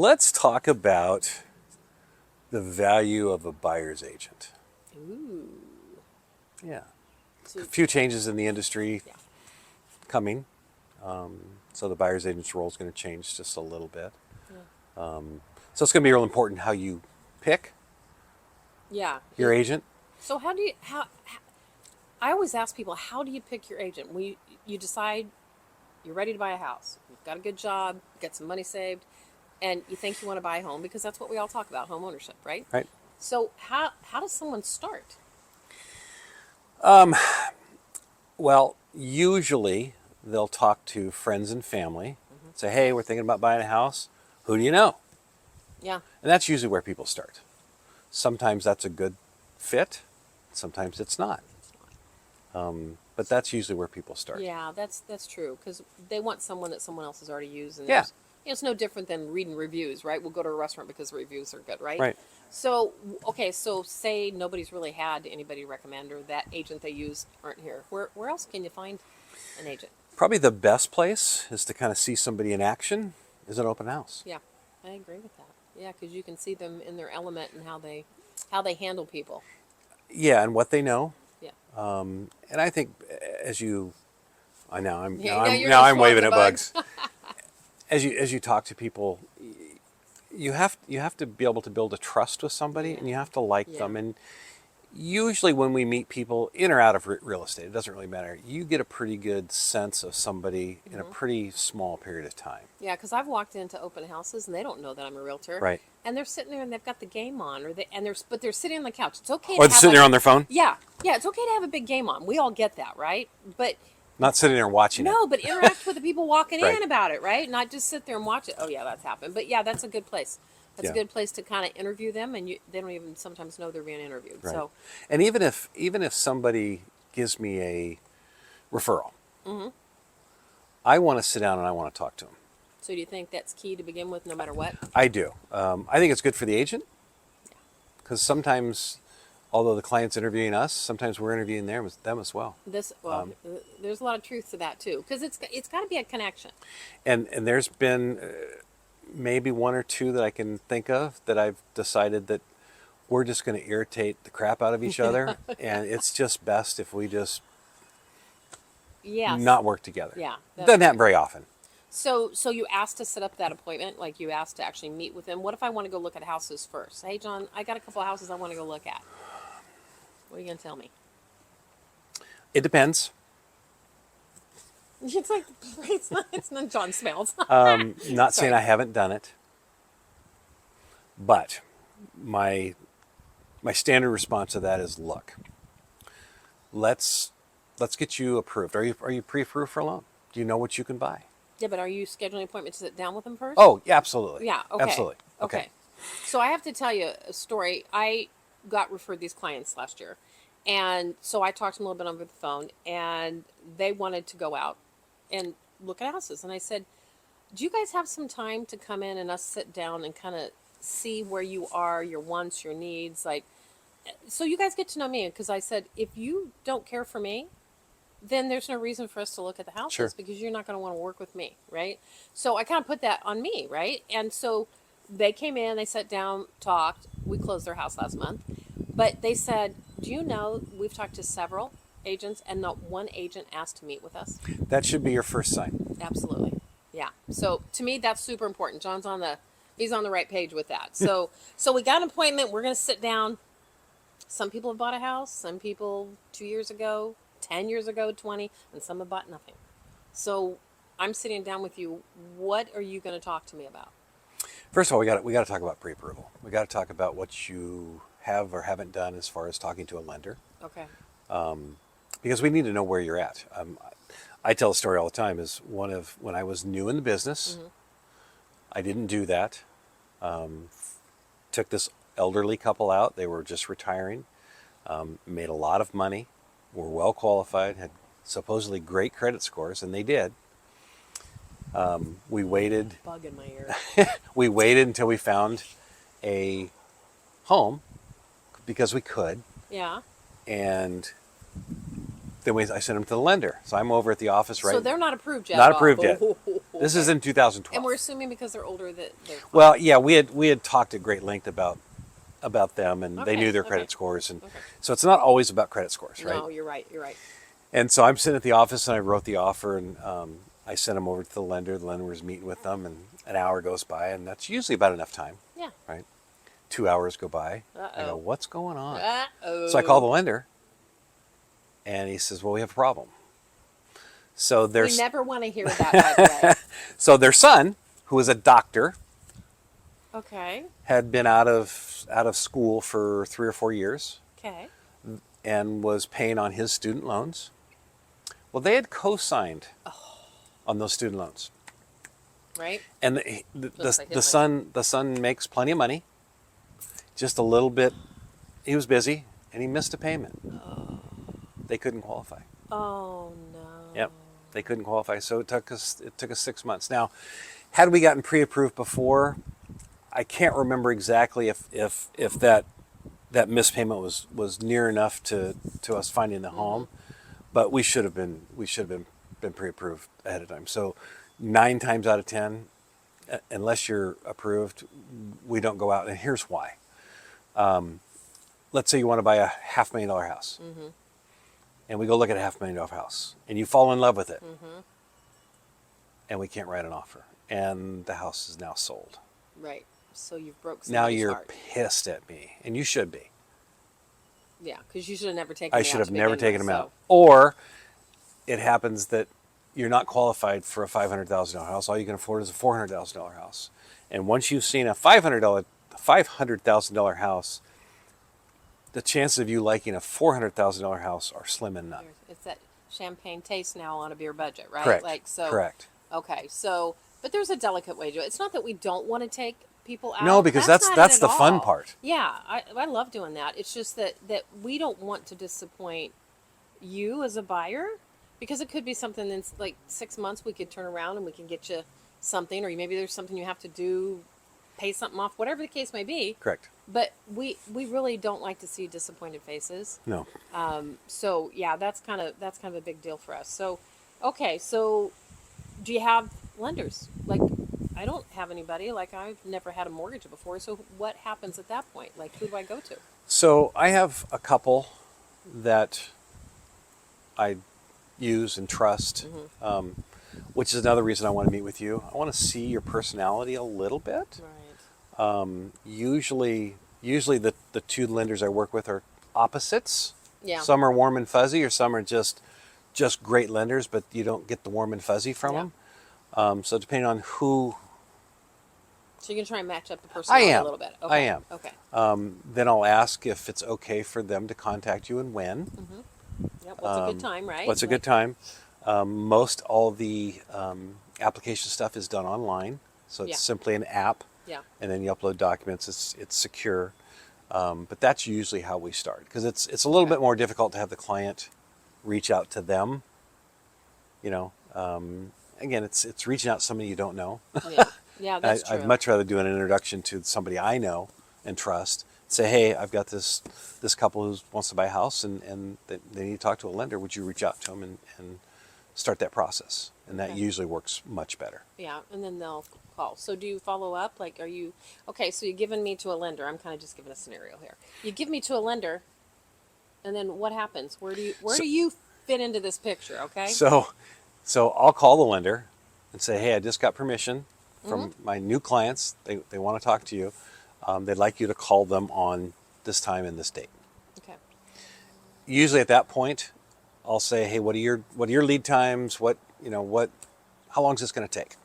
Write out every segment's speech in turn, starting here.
Let's talk about the value of a buyer's agent. Ooh. Yeah. So, A few changes in the industry yeah. coming. So the buyer's agent's role is going to change just a little bit. Yeah. So it's going to be real important how you pick Yeah. your agent. So how do you how I always ask people, how do you pick your agent? You decide you're ready to buy a house. You've got a good job, got some money saved, and you think you want to buy a home because that's what we all talk about, home ownership, right? Right. So how does someone start? Well, usually they'll talk to friends and family, Hmm. say, hey, we're thinking about buying a house. Who do you know? Yeah. And that's usually where people start. Sometimes that's a good fit, sometimes it's not. But that's usually where people start. Yeah, that's true because they want someone that someone else has already used, and Yeah, it's no different than reading reviews, right? We'll go to a restaurant because the reviews are good, right? right. So okay, so say nobody's really had anybody recommend, or that agent they use aren't here. Where else can you find an agent? Probably the best place is to kind of see somebody in action is an open house. Yeah, I agree with that. Yeah, because you can see them in their element and how they handle people. Yeah, and what they know. Yeah, And I think as you, I know I'm yeah. Now you're now gonna I'm swat waving the at bugs. bugs. As you talk to people, you have to be able to build a trust with somebody, and you have to like Yeah. them. And usually, when we meet people in or out of real estate, it doesn't really matter. You get a pretty good sense of somebody in a Hmm. pretty small period of time. Yeah, because I've walked into open houses and they don't know that I'm a realtor, Right. and they're sitting there and they've got the game on, but they're sitting on the couch. It's okay Or to they're have sitting there on their phone, yeah, yeah, it's okay to have a big game on. We all get that, right? But not sitting there watching it. no, but interact with the people walking Right. in about it, right? Not just sit there and watch it. Oh yeah, that's happened. But yeah, that's a good place. That's a Yeah. good place to kind of interview them, and they don't even sometimes know they're being interviewed. Right. So, And even if somebody gives me a referral, hmm I want to sit down and I want to talk to them. so do you think that's key to begin with, no matter what? I do. I think it's good for the agent because sometimes, although the client's interviewing us, sometimes we're interviewing them as well. There's a lot of truth to that too, because it's got to be a connection. And there's been maybe one or two that I can think of that I've decided that we're just going to irritate the crap out of each other, and it's just best if we just Yes. not work together. Yeah. Doesn't happen very often. So you asked to set up that appointment, like you asked to actually meet with them. What if I want to go look at houses first? Hey, John, I got a couple of houses I want to go look at. What are you going to tell me? It depends. It's like it's not John Smells. Not saying Sorry. I haven't done it, but my standard response to that is, look, let's get you approved. Are you pre-approved for a loan? Do you know what you can buy? Yeah, but are you scheduling an appointment to sit down with them first? Oh, yeah, absolutely. Yeah, okay. Absolutely. Okay. So I have to tell you a story. I got referred these clients last year. And so I talked to them a little bit over the phone, and they wanted to go out and look at houses. And I said, do you guys have some time to come in and us sit down and kind of see where you are, your wants, your needs? Like, so you guys get to know me. Because I said, if you don't care for me, then there's no reason for us to look at the houses Sure. because you're not going to want to work with me, right? So I kind of put that on me, right? And so they came in, they sat down, talked. We closed their house last month. But they said, do you know, we've talked to several agents and not one agent asked to meet with us? That should be your first sign. Absolutely. Yeah. So to me, that's super important. He's on the right page with that. So we got an appointment. We're going to sit down. Some people have bought a house. Some people 2 years ago, 10 years ago, 20, and some have bought nothing. So I'm sitting down with you. What are you going to talk to me about? First of all, we got to talk about pre-approval. We got to talk about what you have or haven't done as far as talking to a lender, Okay. because we need to know where you're at. I tell a story all the time. Is one of when I was new in the business, I didn't do that. Took this elderly couple out. They were just retiring. Made a lot of money. Were well qualified. Had supposedly great credit scores, and they did. We waited. Bug in my ear. We waited until we found a home because we could, Yeah. and then I sent them to the lender. So I'm over at the office right. So they're not approved yet. Not at all. approved yet. This is in 2012. And we're assuming because they're older that they're fine. Well, yeah, we had talked at great length about them, and they Okay, knew their okay. credit scores, and Okay. so it's not always about credit scores, right? No, you're right. You're right. And so I'm sitting at the office, and I wrote the offer, and I sent them over to the lender. The lender was meeting with them, and an hour goes by, and that's usually about enough time, Yeah. right? 2 hours go by. I go, Uh-oh. what's going on? Uh-oh. So I call the lender, and he says, well, we have a problem. So We there's never want to hear that, by the way. so their son, who was a doctor, Okay. had been out of school for 3 or 4 years Okay. and was paying on his student loans. Well, they had co-signed on those student loans, Right? and Just like his the son makes plenty of money, just a little bit. He was busy and he missed a payment. They couldn't qualify. Oh no. Yep, they couldn't qualify. So it took us 6 months. Now, had we gotten pre-approved before, I can't remember exactly if that mispayment was near enough to us finding the home, but we should have been pre-approved ahead of time. So 9 times out of 10, unless you're approved, we don't go out. And here's why. Let's say you want to buy a $500,000 house, and we go look at a $500,000 house, and you fall in love with it, and we can't write an offer, and the house is now sold. Right. So you've broke Now somebody's you're heart. pissed at me, and you should be. Yeah, because you should have never taken. I me should out have to never begin taken with, them so- out. Or it happens that you're not qualified for a $500,000 house. All you can afford is a $400,000 house. And once you've seen a $500,000 house, the chances of you liking a $400,000 house are slim and none. It's that champagne taste now on a beer budget, right? Correct. Like so. Correct. Okay, so but there's a delicate way to do it. It's not that we don't want to take people out. No, because not that's it the at fun all. part. Yeah, I love doing that. It's just that we don't want to disappoint you as a buyer, because it could be something that's like 6 months we could turn around and we can get you something, or maybe there's something you have to do, pay something off, whatever the case may be. Correct. But we really don't like to see disappointed faces. No. So yeah, that's kind of a big deal for us. So, okay, so do you have lenders? Like, I don't have anybody. Like, I've never had a mortgage before. So what happens at that point? Like, who do I go to? So I have a couple that I use and trust, which is another reason I want to meet with you. I want to see your personality a little bit. Right. Usually the 2 lenders I work with are opposites. Yeah. Some are warm and fuzzy, or some are just great lenders, but you don't get the warm and fuzzy from Yeah. them. So depending on who So you can try and match up the personality am. a little bit. I Okay. am. Okay. then I'll ask if it's okay for them to contact you and when. Yep. What's a good time, right? What's a good time? Most all the application stuff is done online, so it's Yeah. simply an app, Yeah. and then you upload documents. It's secure, but that's usually how we start, because it's a little bit more difficult to have the client reach out to them. You know, again, it's reaching out to somebody you don't know. Yeah. Yeah, that's true. I'd much rather do an introduction to somebody I know and trust. Say, hey, I've got this couple who wants to buy a house, and they need to talk to a lender. Would you reach out to them and start that process? And that Okay. usually works much better. Yeah, and then they'll call. So do you follow up? Like, are you okay? So you're giving me to a lender. I'm kind of just giving a scenario here. You give me to a lender, and then what happens? Where do you fit into this picture? Okay. So I'll call the lender and say, hey, I just got permission from my new clients. They want to talk to you. They'd like you to call them on this time and this date. Okay. Usually at that point, I'll say, hey, what are your lead times? How long is this going to take?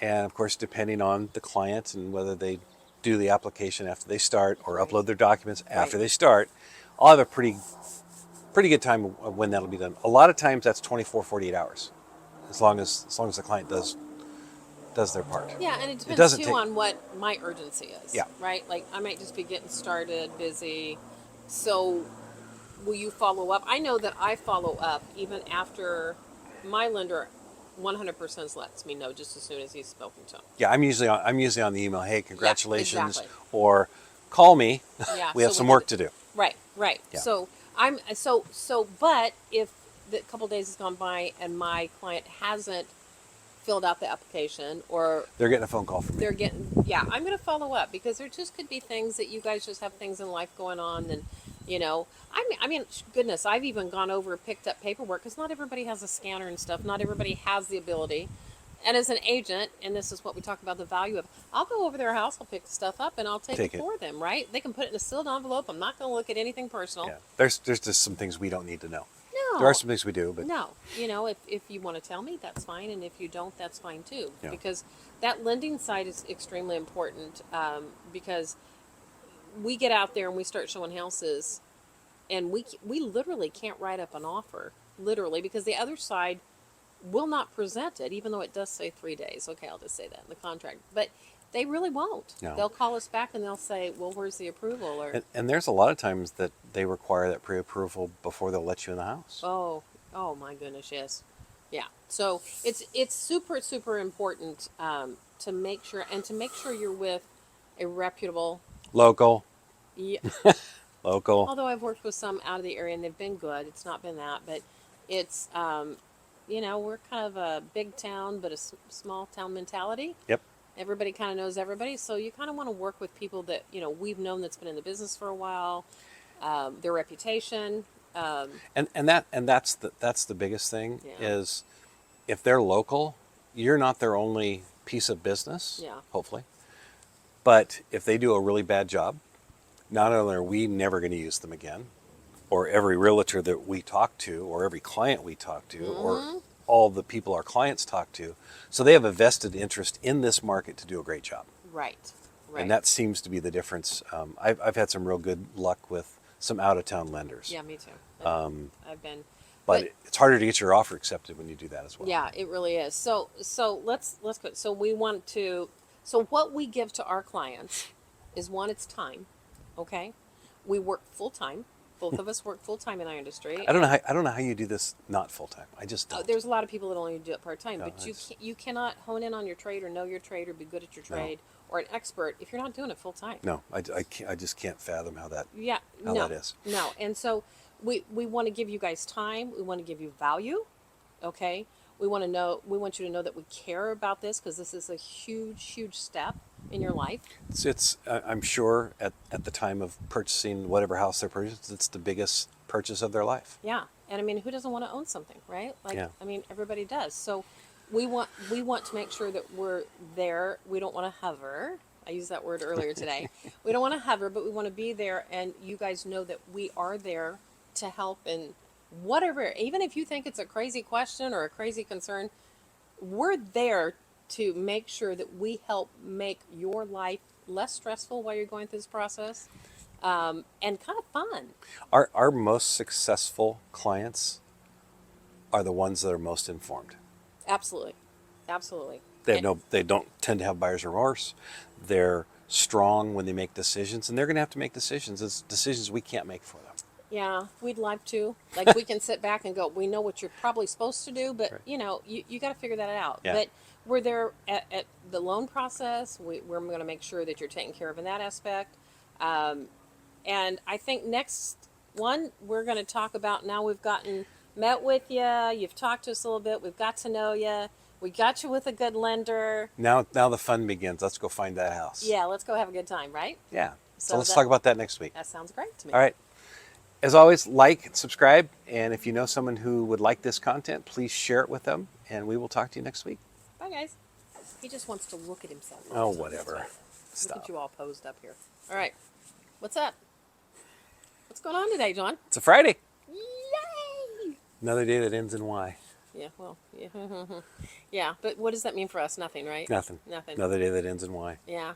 And of course, depending on the client and whether they do the application after they start or upload their documents after they start, I'll have a pretty good time of when that'll be done. A lot of times that's 24, 48 hours, as long as the client does their part. Yeah, and it depends doesn't too take- on what my urgency is. Yeah. Right? Like, I might just be getting started, busy. So will you follow up? I know that I follow up even after my lender 100% lets me know just as soon as he's spoken to him. Yeah, I'm usually on the email. Hey, congratulations, exactly. or call me. Yeah, We have so some we work do- to do. Right. Yeah. So but if the couple days has gone by and my client hasn't filled out the application, or They're getting a phone call from me. they're getting, yeah, I'm going to follow up, because there just could be things that you guys just have things in life going on. And, I mean, goodness, I've even gone over and picked up paperwork, because not everybody has a scanner and stuff. Not everybody has the ability. And as an agent, and this is what we talk about, the value of, I'll go over their house, I'll pick the stuff up, and I'll take it for them, right? They can put it in a sealed envelope. I'm not going to look at anything personal. Yeah. There's just some things we don't need to know. No. There are some things we do, but No. If you want to tell me, that's fine. And if you don't, that's fine too. Yeah. Because that lending side is extremely important, because we get out there and we start showing houses, and we literally can't write up an offer, literally, because the other side will not present it, even though it does say 3 days. Okay, I'll just say that in the contract. But they really won't. No. They'll call us back and they'll say, well, where's the approval? Or and there's a lot of times that they require that pre-approval before they'll let you in the house. oh my goodness, yes. Yeah. So it's super, super important, to make sure you're with a reputable. Local. Yeah. Local. Although I've worked with some out of the area and they've been good. It's not been that, but it's, we're kind of a big town, but a small town mentality. Yep. Everybody kind of knows everybody. So you kind of want to work with people that, we've known, that's been in the business for a while, their reputation. And that's the biggest thing, Yeah. is if they're local, you're not their only piece of business. Yeah. Hopefully. But if they do a really bad job, not only are we never going to use them again, or every realtor that we talk to, or every client we talk to, or all the people our clients talk to, so they have a vested interest in this market to do a great job. Right. And that seems to be the difference. I've had some real good luck with some out-of-town lenders. Yeah, me too. I've been. But it's harder to get your offer accepted when you do that as well. Yeah, it really is. So let's go. So we want to. So what we give to our clients is, one, it's time. Okay, we work full time. Both of us work full time in our industry. I don't know how you do this not full time. I just don't. There's a lot of people that only do it part time, No, but you cannot hone in on your trade, or know your trade, or be good at your trade, or an expert, if you're not doing it full time. No, I can't, I just can't fathom how that No, that is. No, and so we want to give you guys time. We want to give you value. Okay, we want you to know that we care about this, because this is a huge, huge step in your life. It's I'm sure at the time of purchasing whatever house they're purchasing, it's the biggest purchase of their life. Yeah, and I mean, who doesn't want to own something, right? Like, Yeah. I mean, everybody does. So we want to make sure that we're there. We don't want to hover. I used that word earlier today. We don't want to hover, but we want to be there, and you guys know that we are there to help in whatever. Even if you think it's a crazy question or a crazy concern, we're there to make sure that we help make your life less stressful while you're going through this process, and kind of fun. Our most successful clients are the ones that are most informed. Absolutely. Absolutely. They don't tend to have buyer's remorse. They're strong when they make decisions, and they're going to have to make decisions. It's decisions we can't make for them. Yeah, we'd like to. Like, we can sit back and go, we know what you're probably supposed to do, but, Right. You got to figure that out. Yeah. But we're there at the loan process. We're going to make sure that you're taken care of in that aspect. And I think next one, we're going to talk about, now we've met with you. You've talked to us a little bit. We've got to know you. We got you with a good lender. Now the fun begins. Let's go find that house. Yeah, let's go have a good time, right? Yeah. So let's that- talk about that next week. That sounds great to me. All right. As always, like and subscribe. And if you know someone who would like this content, please share it with them. And we will talk to you next week. Bye, guys. He just wants to look at himself. Oh, whatever. Look Stop. at you all posed up here. All right. What's up? What's going on today, John? It's a Friday. Yay! Another day that ends in Y. Yeah, well, yeah. Yeah, but what does that mean for us? Nothing, right? Nothing. Nothing. Another day that ends in Y. Yeah.